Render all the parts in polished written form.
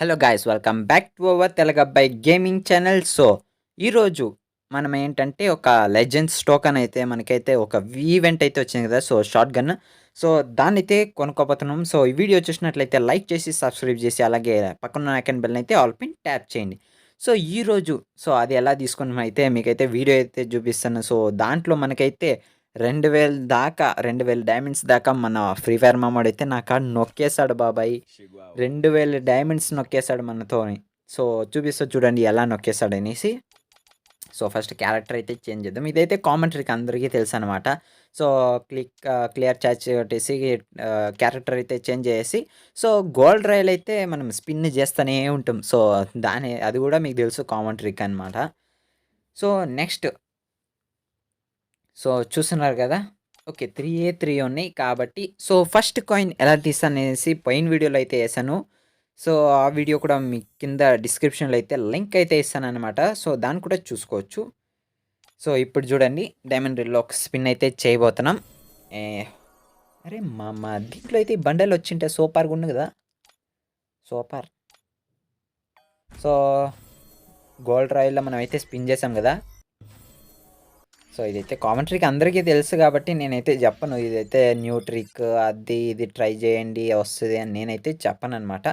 Hello guys welcome back to our Telugabbayi gaming channel. So ఈరోజు మనం ఏంటంటే ఒక లెజెండ్స్ టోకన్ అయితే మనకైతే ఒక ఈవెంట్ అయితే వచ్చింది కదా. సో షార్ట్ గన్, సో దాన్ని అయితే కొనుక్కోబోతున్నాం. సో ఈ వీడియో చూసినట్లయితే లైక్ చేసి సబ్స్క్రైబ్ చేసి అలాగే పక్కన ఐకాన్ బెల్ అయితే ఆల్ పిన్ ట్యాప్ చేయండి. సో ఈరోజు సో అది ఎలా తీసుకున్నాం అయితే మీకైతే వీడియో అయితే చూపిస్తాను. సో దాంట్లో మనకైతే 2000 దాకా 2000 డైమండ్స్ దాకా మన ఫ్రీ ఫైర్ మామోడైతే నా కాడ నొక్కేశాడు బాబాయ్. 2000 డైమండ్స్ నొక్కేశాడు మనతోని. సో చూపిస్తా చూడండి ఎలా నొక్కేశాడనేసి. సో ఫస్ట్ క్యారెక్టర్ అయితే చేంజ్ చేద్దాం. ఇదైతే కామెంటరీకి అందరికీ తెలుసనమాట. సో క్లియర్ చాట్ కొట్టేసి క్యారెక్టర్ అయితే చేంజ్ చేసేసి సో గోల్డ్ రాయల్ అయితే మనం స్పిన్ చేస్తూనే ఉంటాం. సో అది కూడా మీకు తెలుసు కామెంటరీకి అనమాట. సో నెక్స్ట్ సో చూస్తున్నారు కదా. ఓకే 3 ఉన్నాయి కాబట్టి సో ఫస్ట్ కాయిన్ ఎలా తీస్తాననేసి పోయిన వీడియోలో అయితే వేసాను. సో ఆ వీడియో కూడా మీ కింద డిస్క్రిప్షన్లో అయితే లింక్ అయితే ఇస్తానన్నమాట. సో దాన్ని కూడా చూసుకోవచ్చు. సో ఇప్పుడు చూడండి డైమండ్ రిల్లో ఒక స్పిన్ అయితే చేయబోతున్నాం. అరే మా దీంట్లో అయితే ఈ బండల్ వచ్చింటే సూపర్గా ఉంది కదా. సూపర్. సో గోల్డ్ రాయిల్లో మనం అయితే స్పిన్ చేసాం కదా. సో ఇదైతే కామెంటరీకి అందరికీ తెలుసు కాబట్టి నేనైతే చెప్పను. ఇదైతే న్యూ ట్రిక్ అది ఇది ట్రై చేయండి వస్తుంది అని నేనైతే చెప్పను అనమాట.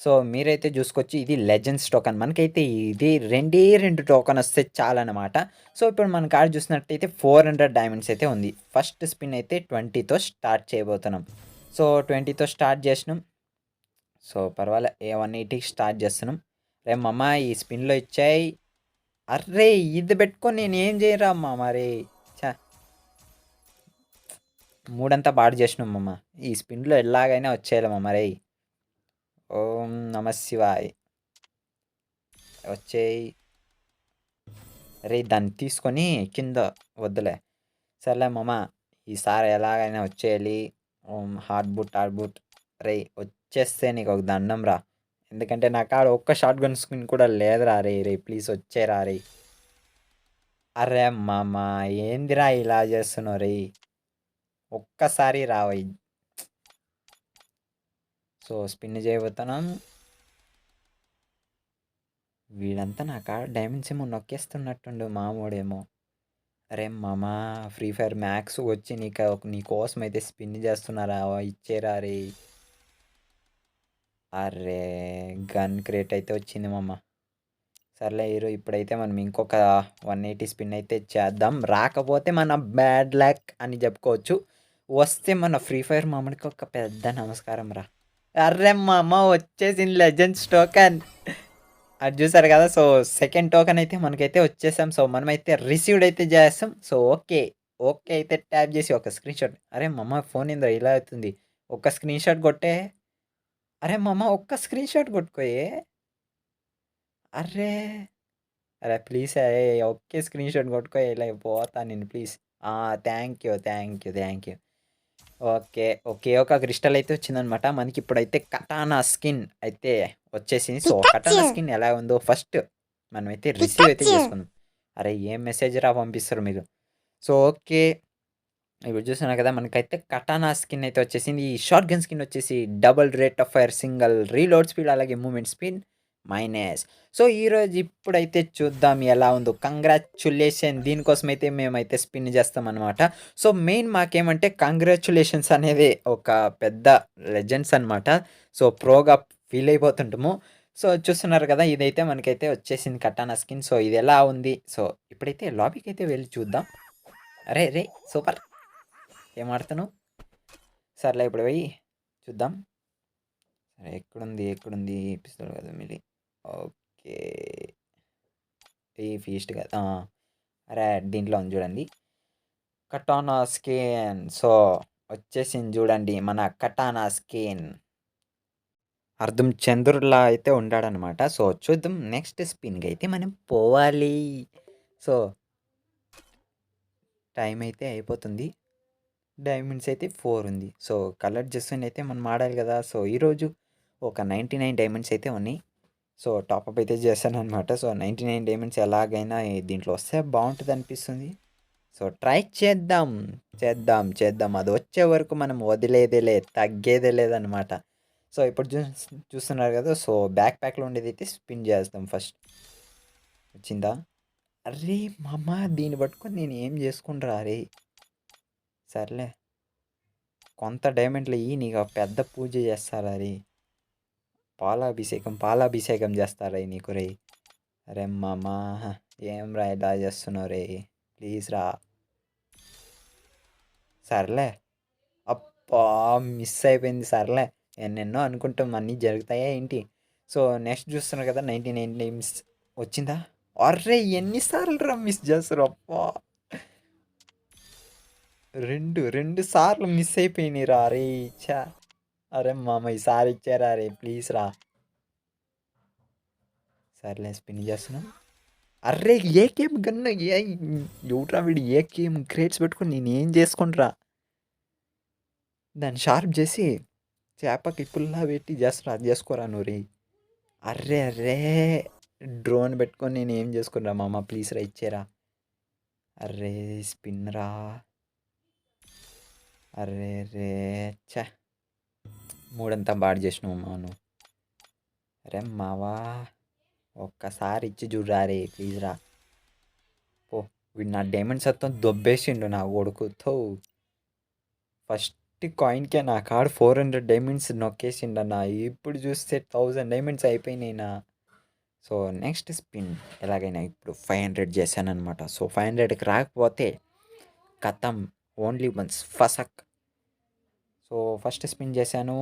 సో మీరైతే చూసుకోవచ్చు. ఇది లెజెండ్స్ టోకన్. మనకైతే ఇది 2 టోకన్ వస్తే చాలన్నమాట. సో ఇప్పుడు మన కార్డ్ చూసినట్టయితే 400 డైమండ్స్ అయితే ఉంది. ఫస్ట్ స్పిన్ అయితే 20తో స్టార్ట్ చేయబోతున్నాం. సో 20తో స్టార్ట్ చేసినాం. సో పర్వాలే 180కి స్టార్ట్ చేస్తున్నాం. రే మమ్మ ఈ స్పిన్లో ఇచ్చాయి. అర్రే ఇది పెట్టుకొని నేను ఏం చేయరా అమ్మ మరి. చా మూడంతా పాడు చేసినామమ్మ. ఈ స్పిన్లో ఎలాగైనా వచ్చేయాలమ్మ మరి. ఓం నమ శివాయ్. వచ్చేయి. రే దాన్ని తీసుకొని కింద వద్దులే. సర్లే మమ్మ ఈసారి ఎలాగైనా వచ్చేయాలి. ఓం హార్ట్ బూట్ రే వచ్చేస్తే నీకు ఒక దండం రా. ఎందుకంటే నా కాడ ఒక్క షార్ట్ గన్ స్కిన్ కూడా లేదురా. రే ప్లీజ్ వచ్చేరా రే. అరే మామ ఏందిరా ఇలా చేస్తున్నావు రే. ఒక్కసారి రావయ్యి. సో స్పిన్ చేయబోతున్నాం. వీడంతా నా కాడ డైమండ్స్ ఏమో నొక్కేస్తున్నట్టుండు మామూడేమో. అరే మామ ఫ్రీ ఫైర్ మ్యాక్స్ వచ్చి నీ కోసం అయితే స్పిన్ చేస్తున్నారా ఇచ్చేరా రే. అరే గన్ క్రేట్ అయితే వచ్చింది మామ. సర్లే హీరో ఇప్పుడైతే మనం ఇంకొక 180 స్పిన్ అయితే చేద్దాం. రాకపోతే మన బ్యాడ్ లక్ అని చెప్పుకోవచ్చు. వస్తే మన ఫ్రీ ఫైర్ మామడికి ఒక పెద్ద నమస్కారం రా. అర్రే మామ వచ్చేసింది లెజెండ్స్ టోకన్. అది చూసారు కదా. సో సెకండ్ టోకన్ అయితే మనకైతే వచ్చేసాం. సో మనమైతే రిసీవ్డ్ అయితే చేస్తాం. సో ఓకే అయితే ట్యాప్ చేసి ఒక స్క్రీన్ షాట్. అరే మామ ఫోన్ ఏందో ఇలా అవుతుంది. ఒక్క స్క్రీన్ షాట్ కొట్టే. అరే మామ ఒక్క స్క్రీన్ షాట్ కొట్టుకోయే. అర్రే అరే ప్లీజ్ ఒకే స్క్రీన్ షాట్ కొట్టుకో ఇలా పోతా నేను ప్లీజ్. Thank you. ఓకే ఒక క్రిస్టల్ అయితే వచ్చిందనమాట. మనకి ఇప్పుడైతే కటానా స్కిన్ అయితే వచ్చేసింది. సో కటానా స్కిన్ ఎలా ఉందో ఫస్ట్ మనమైతే రిసీవ్ అయితే చేసుకుందాం. అరే ఏం మెసేజ్ రా పంపిస్తారు మీరు. సో ఓకే ఇప్పుడు చూస్తున్నా కదా మనకైతే కటానా స్కిన్ అయితే వచ్చేసింది. ఈ షార్ట్ గన్ స్కిన్ వచ్చేసి double rate of fire, single reload speed, అలాగే మూమెంట్ స్పీడ్ మైనస్. సో ఈరోజు ఇప్పుడైతే చూద్దాం ఎలా ఉందో. కంగ్రాచ్యులేషన్. దీనికోసం అయితే మేమైతే స్పిన్ చేస్తామన్నమాట. సో మెయిన్ మాకేమంటే కంగ్రాచ్యులేషన్స్ అనేది ఒక పెద్ద లెజెండ్స్ అనమాట. సో ప్రోగా ఫీల్ అయిపోతుంటాము. సో చూస్తున్నారు కదా ఇదైతే మనకైతే వచ్చేసింది కటానా స్కిన్. సో ఇది ఎలా ఉంది. సో ఇప్పుడైతే లాబీకి అయితే వెళ్ళి చూద్దాం. రే సూపర్. ఏం ఆడుతున్నావు. సర్లే ఇప్పుడు పోయి చూద్దాం. సరే ఎక్కడుంది పిస్తోల్ కదా మిలి. ఓకే ఈ ఫీస్ట్ కదా. అరే దీంట్లో ఉంది చూడండి కటానా స్కిన్. సో వచ్చేసింది చూడండి మన కటానా స్కిన్. అర్థం చంద్రుడిలా అయితే ఉండాడనమాట. సో చూద్దాం నెక్స్ట్ స్పిన్కి అయితే మనం పోవాలి. సో టైం అయితే అయిపోతుంది. డైమండ్స్ అయితే 4 ఉంది. సో కలర్ జస్ట్ని అయితే మనం ఆడాలి కదా. సో ఈరోజు ఒక 99 డైమండ్స్ అయితే ఉన్నాయి. సో టాప్అప్ అయితే చేశానమాట. సో 99 డైమండ్స్ ఎలాగైనా దీంట్లో వస్తే బాగుంటుంది అనిపిస్తుంది. సో ట్రై చేద్దాం. అది వచ్చే వరకు మనం వదిలేదే లేదు, తగ్గేదే లేదనమాట. సో, ఇప్పుడు చూస్తున్నారు కదా! సో, బ్యాక్ ప్యాక్‌లో ఉండేదైతే స్పిన్ చేస్తాం ఫస్ట్. వచ్చిందా? అర్రే మామ! దీన్ని పట్టుకొని నేను ఏం చేసుకుంట్రా అరేయ్! సర్లే. కొంత డైమండ్‌లు ఇయ్యి నీకు పెద్ద పూజ చేస్తారా రేయ్! పాలాభిషేకం చేస్తారా నీకు రేయ్! అరే మామ! ఏంరా ఇలా చేస్తున్నావు రేయ్! ప్లీజ్ రా! సర్లే. అబ్బా! మిస్ అయిపోయింది సర్లే. ఎన్నెన్నో అనుకుంటాం అన్నీ జరుగుతాయా ఏంటి? సో, నెక్స్ట్ చూస్తున్నారు కదా! 99 టైమ్స్ వచ్చిందా? అర్రే! ఎన్ని సార్లురా మిస్ చేస్తారు అబ్బా! 2 సార్లు మిస్ అయిపోయినాయిరా అరేయ్! ఛ! అరే మామ! ఈసారి ఇచ్చేరా రేయ్! ప్లీజ్ రా! సర్లే స్పిన్ చేస్తున్నాం. అర్రే! ఏకేఎం గన్ను ఎవడ్రా వీడు ఏకేఎం క్రేట్స్ పెట్టుకొని నేనేం చేసుకుంట్రా? దాన్ని షార్ప్ చేసి చేపకి పుల్లా పెట్టి చేస్తున్నా అది చేసుకోరా నువ్వు రేయ్! అర్రే! అర్రే! డ్రోన్ పెట్టుకొని నేనేం చేసుకునిరా మామ ప్లీజ్ రా ఇచ్చేరా! అర్రే! స్పిన్ రా! అర్రే రే! ఛ! మూడంతా పాడు చేసినావు మామ నువ్వు. అరే మావా! ఒక్కసారి ఇచ్చి చూడురా రేయ్! ప్లీజ్ రా! పో! వీడు నా డైమండ్స్ మొత్తం దొబ్బేసిండు నా కొడుకు. థూ! ఫస్ట్ కాయిన్‌కే నా కాడ 400 డైమండ్స్ నొక్కేసిండన్న. ఇప్పుడు చూస్తే 1000 డైమండ్స్ అయిపోయినాయినా. సో, నెక్స్ట్ స్పిన్ ఎలాగైనా ఇప్పుడు 500 చేశాననమాట. సో, 500కి రాకపోతే ఖతం. ఓన్లీ వన్స్ ఫసక్. సో, ఫస్ట్ స్పిన్ చేశాను.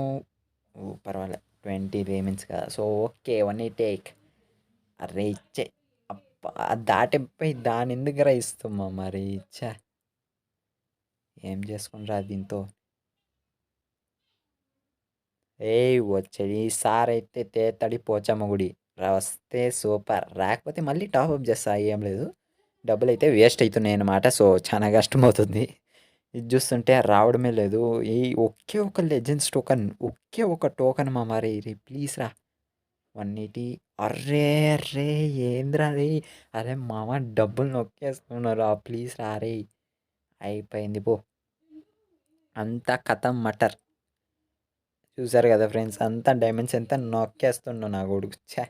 పర్వాలే 20 డైమండ్స్ కదా! So, okay. 188 అర్రే ఇచ్చే. అబ్బా! దాటిపోయి దానెందుకురా ఇస్తున్నావు మరి ఛ! ఏం చేసుకునిరా దీంతో? ఏయ్! వచ్చేది ఈసారైతే తేతడి పోచమ్మ గుడి. వస్తే సూపర్. రాకపోతే మళ్ళీ టాపప్ చేస్తా ఏం లేదు. డబ్బులైతే వేస్ట్ అయితున్నాయన్నమాట. సో, చాలా కష్టమవుతుంది. ఇది చూస్తుంటే రావడమే లేదు. ఈ ఒకే ఒక లెజెండ్స్ టోకెన్. ఒకే ఒక టోకెన్ మామ రేయ్ ప్లీజ్ రా! 180 అర్రే! అర్రే! ఏందిరా రేయ్! అరే మామ డబ్బులు నొక్కేస్తున్నావురా ప్లీజ్ రా రేయ్! అయిపోయింది పో. అంతా ఖతం మటర్. చూసారు కదా ఫ్రెండ్స్ అంతా డైమండ్స్ ఎంత నొక్కేస్తుండో నా కొడుకు. ఛ!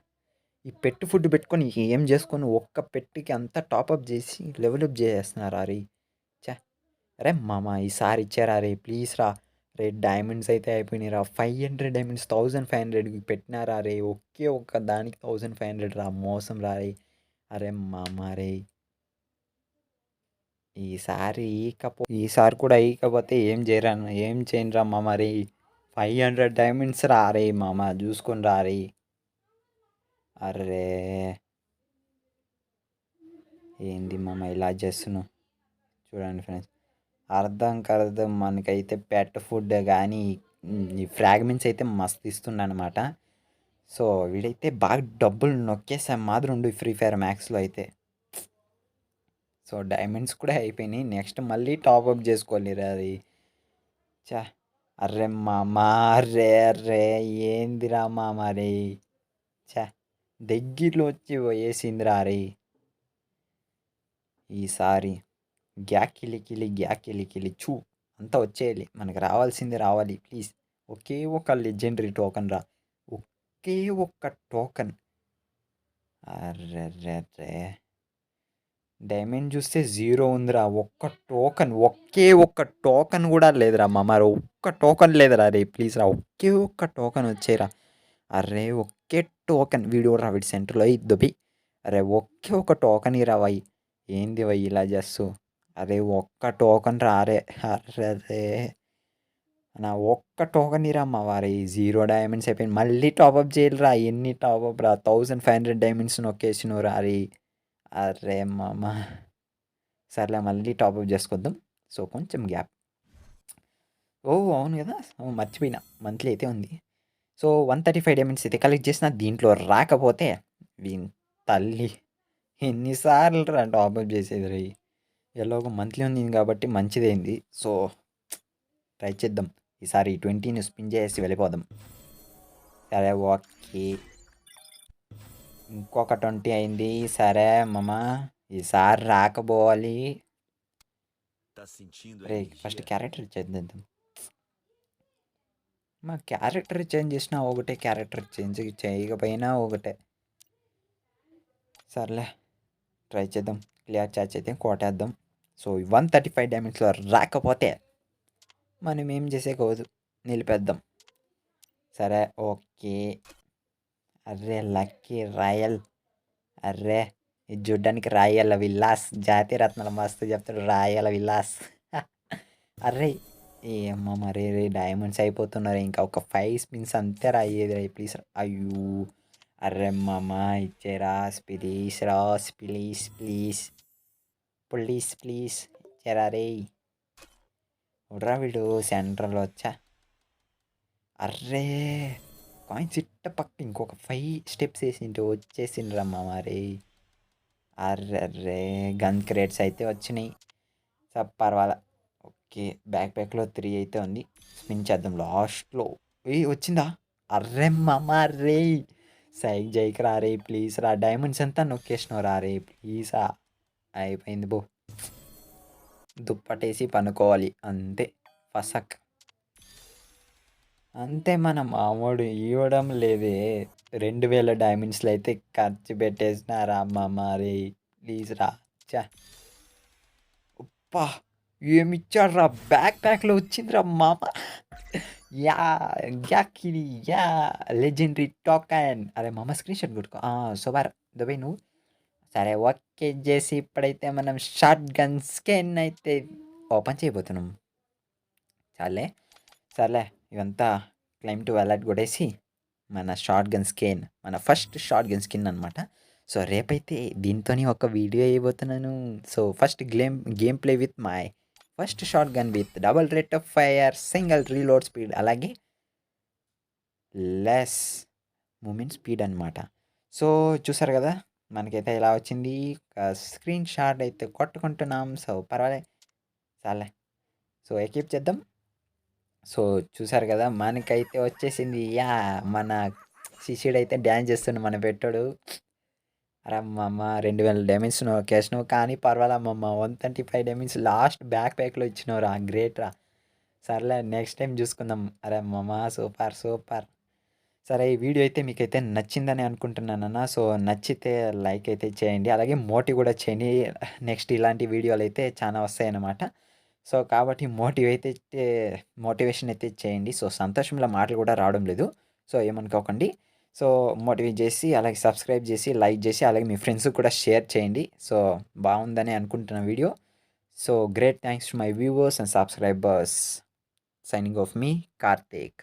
ఈ పెట్టి ఫుడ్ పెట్టుకొని ఏం చేసుకొని ఒక్క పెట్టికి అంతా టాపప్ చేసి లెవెలప్ చేసేస్తున్నారా రే! ఛ! అరే మామ ఈసారి ఇచ్చారా రే ప్లీజ్ రా! రే డైమండ్స్ అయితే అయిపోయినాయిరా 500 డైమండ్స్ 1500కి పెట్టినారా రే ఒకే ఒక్క దానికి 1500 రా మోసం రా రే! అరే మామ రేయ్! ఈసారి కూడా ఈకపోతే ఏం చేయనురా మామ రేయ్! 500 డైమండ్స్ రా రే మామ చూసుకొని రా రే! అర్రే! ఏంది మామ ఇలా చేస్తున్నావు? చూడండి ఫ్రెండ్స్ అర్థం మనకైతే పెట్ ఫుడ్ కానీ ఈ ఫ్రాగ్మెంట్స్ అయితే మస్తు ఇస్తుండనమాట. సో, వీడైతే బాగా డబ్బులు నొక్కేసా మాదిరి ఉండు ఫ్రీ ఫైర్ మ్యాక్స్‌లో అయితే. సో, డైమండ్స్ కూడా అయిపోయినాయి. నెక్స్ట్ మళ్ళీ టాపప్ చేసుకోవాలిరా అది. ఛ! అర్రే మామ! అర్రే! ఏందిరా మామ రేయ్! ఛ! దగ్గరలో వచ్చి వేసిందిరా రేయ్! ఈసారి గ్యాకిలి చూ అంతా వచ్చేయాలి. మనకు రావాల్సింది రావాలి ప్లీజ్. ఒకే ఒక లెజెండరీ టోకెన్ రా! ఒకే ఒక్క టోకెన్. అర్రెర్రెర్రే! డైమండ్ చూస్తే 0 ఉందిరా. ఒకే ఒక్క టోకెన్ కూడా లేదురా మామ. ఒక్క టోకెన్ లేదురా రేయ్ ప్లీజ్ రా! ఒకే ఒక్క టోకెన్ వచ్చేయరా! అర్రే! ఒకే టోకెన్ వీడు సెంటర్‌లో దొబ్బి. అరే! ఒకే ఒక టోకెన్ ఇయ్యిరా భయ్! ఏంది భయ్ ఇలా చేస్తావు? అరే! ఒక్క టోకెన్ రా రే! అర్రెర్రే! నా ఒక్క టోకెన్ ఇయ్యిరా మామ రేయ్ 0 డైమండ్స్ అయిపోయింది. మళ్ళీ టాపప్ చేయాలిరా. ఎన్ని టాపప్ రా 1500 డైమండ్స్ నొక్కేసినవురా రేయ్! అర్రే మామ! సర్లే మళ్ళీ టాపప్ చేసుకొద్దాం. సో, కొంచెం గ్యాప్. ఓహ్! అవును కదా! మర్చిపోయినా మంత్లీ అయితే ఉంది. సో, 135 డైమండ్స్ అయితే కలెక్ట్ చేసిన దీంట్లో రాకపోతే వీని తల్లి ఎన్ని సార్లురా టాపప్ చేసేది రేయ్! ఎలాగో మంత్లీ ఉంది కాబట్టి మంచిదైంది. సో, ట్రై చేద్దాం. ఈసారి 20ని స్పిన్ చేసి వెళ్ళిపోదాం. సరే ఓకే. ఇంకొక 20 అయింది. సరే మామ ఈసారి రాకపోవాలి. Tá sentindo a రేయ్ ఫస్ట్ energia? క్యారెక్టర్ చేద్దాం. మా క్యారెక్టర్ చేంజ్ చేసినా ఒకటే, క్యారెక్టర్ చేంజ్ చేయకపోయినా ఒకటే. సర్లే ట్రై చేద్దాం. క్లియర్ ఛార్జ్ అయితే కొట్టేద్దాం. సో 135 డ్యామేజ్లో రాకపోతే మనం ఏం చేసేకోదు, నిలిపేద్దాం. సరే okay. Array lucky royal. Array ఇది చూడ్డానికి రాయల విలాస్, జాతీయ రత్నాలు మస్తు చెప్తాడు రాయల విలాస్. అర్రే ఏమ్మా మరి రే డైమండ్స్ అయిపోతున్నారు, ఇంకా ఒక 5 స్పిన్స్ అంతే రా అయ్యేది రా ప్లీజ్. అయ్యో అర్రే మామ ఇచ్చేరా ప్లీజ్ రా, ప్లీజ్ ప్లీజ్ ప్లీజ్ ప్లీజ్ ఇచ్చేరా రే. ఉడ్రా వీడు సెంటర్లో వచ్చా. అర్రే కాయిన్స్ ఇట్ట పక్క ఇంకొక 5 స్టెప్స్ వేసింటే వచ్చేసిండ్రా మామ రే. అర్రే గన్ క్రేట్స్ అయితే వచ్చినాయి. పర్వాలా. ఓకే బ్యాక్ ప్యాక్లో 3 అయితే ఉంది. స్పిన్ చేద్దాం లాస్ట్లో. వచ్చిందా? అర్రే మామ రే సైక్ జైకి రా రే ప్లీజ్ రా. డైమండ్స్ అంతా నొక్కేసినావు రా రే ప్లీజా. అయిపోయింది బో. దుప్పటేసి పనుకోవాలి అంతే. ఫసక్ అంతే. మన మామూడు ఇవ్వడం లేదే. 2000 డైమండ్స్లో అయితే ఖర్చు పెట్టేసినారా మామ రే ప్లీజ్ రా. చా ఉప్పా ఏమిచ్చాడు రా, బ్యాక్ ప్యాక్లో వచ్చిందిరా మామ. యా యాకిరి యా లెజెండరీ టోకన్. అరే మామ స్క్రీన్ షాట్ కొట్టుకో. సూపర్ దుబాయ్ నువ్వు. సరే ఓకే చేసి ఇప్పుడైతే మనం షార్ట్ గన్ స్కిన్ అయితే ఓపెన్ చేయబోతున్నాం. చాలే సర్లే ఇవంతా క్లైమ్ టు అలర్ట్ కొట్టేసి మన షార్ట్ గన్ స్కిన్, మన ఫస్ట్ షార్ట్ గన్ స్కిన్ అనమాట. సో రేపైతే దీంతోని ఒక వీడియో వేయబోతున్నాను. So first game play with my first shotgun with double rate of fire, single reload speed, అలాగే లెస్ మూమెంట్ స్పీడ్ అనమాట. సో చూసారు కదా మనకైతే ఇలా వచ్చింది. స్క్రీన్ షాట్ అయితే కొట్టుకుంటున్నాం. సో పర్వాలే చాలే. సో ఎక్విప్ చేద్దాం. సో చూసారు కదా మనకైతే వచ్చేసింది. యా మన శిష్యుడైతే డ్యాన్స్ చేస్తుండు మన పెట్టాడు. అరే అమ్మమ్మ 2000 డైమండ్స్ నొక్కేసినావు కానీ పర్వాలమ్మమ్మ. 135 డైమండ్స్ లాస్ట్ బ్యాక్ ప్యాక్లో ఇచ్చినావు రా, గ్రేట్ రా. సర్లే నెక్స్ట్ టైం చూసుకుందాం. అరే అమ్మమ్మ సూపర్ సూపర్. సరే ఈ వీడియో అయితే మీకైతే నచ్చిందని అనుకుంటున్నానన్న. సో నచ్చితే లైక్ అయితే చేయండి, అలాగే మోటివ్ కూడా చేయండి. నెక్స్ట్ ఇలాంటి వీడియోలు అయితే చాలా వస్తాయన్నమాట. సో కాబట్టి మోటివేషన్ అయితే చేయండి. సో సంతోషంలో మాటలు కూడా రావడం లేదు, సో ఏమనుకోకండి. సో మోటివేట్ చేసి అలాగే సబ్స్క్రైబ్ చేసి లైక్ చేసి అలాగే మీ ఫ్రెండ్స్కి కూడా షేర్ చేయండి. సో బాగుందని అనుకుంటున్న video. So great thanks to my viewers and subscribers. Signing off me Karthik.